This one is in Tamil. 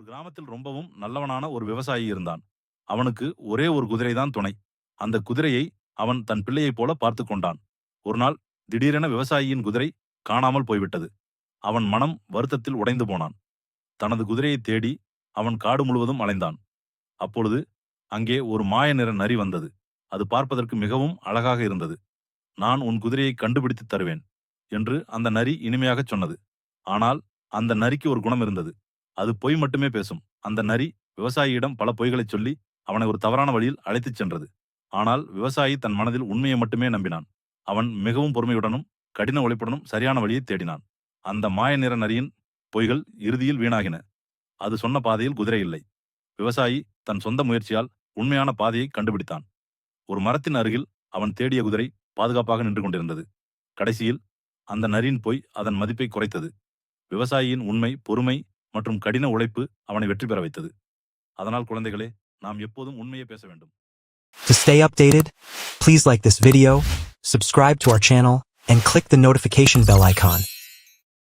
கிராமத்தில் ரொம்பவும் நல்லவனான ஒரு விவசாயி இருந்தான். அவனுக்கு ஒரே ஒரு குதிரைதான் துணை. அந்த குதிரையை அவன் தன் பிள்ளையைப் போல பார்த்துக் கொண்டான். ஒரு நாள் திடீரென விவசாயியின் குதிரை காணாமல் போய்விட்டது. அவன் மனம் வருத்தத்தில் உடைந்து போனான். தனது குதிரையைத் தேடி அவன் காடு முழுவதும் அலைந்தான். அப்பொழுது அங்கே ஒரு மாய நிற நரி வந்தது. அது பார்ப்பதற்கு மிகவும் அழகாக இருந்தது. நான் உன் குதிரையை கண்டுபிடித்துத் தருவேன் என்று அந்த நரி இனிமையாகச் சொன்னது. ஆனால் அந்த நரிக்கு ஒரு குணம் இருந்தது. அது பொய் மட்டுமே பேசும். அந்த நரி விவசாயியிடம் பல பொய்களைச் சொல்லி அவனை ஒரு தவறான வழியில் அழைத்துச் சென்றது. ஆனால் விவசாயி தன் மனதில் உண்மையை மட்டுமே நம்பினான். அவன் மிகவும் பொறுமையுடனும் கடின உழைப்புடனும் சரியான வழியை தேடினான். அந்த மாய நிற நரியின் பொய்கள் இறுதியில் வீணாகின. அது சொன்ன பாதையில் குதிரை இல்லை. விவசாயி தன் சொந்த முயற்சியால் உண்மையான பாதையை கண்டுபிடித்தான். ஒரு மரத்தின் அருகில் அவன் தேடிய குதிரை பாதுகாப்பாக நின்று கொண்டிருந்தது. கடைசியில் அந்த நரியின் பொய் அதன் மதிப்பை குறைத்தது. விவசாயியின் உண்மை, பொறுமை மற்றும் கடின உழைப்பு அவனை வெற்றி பெற வைத்தது. அதனால் குழந்தைகளே, நாம் எப்போதும் உண்மையை பேச வேண்டும். To stay updated, please like this video, subscribe to our channel, and click the notification bell icon.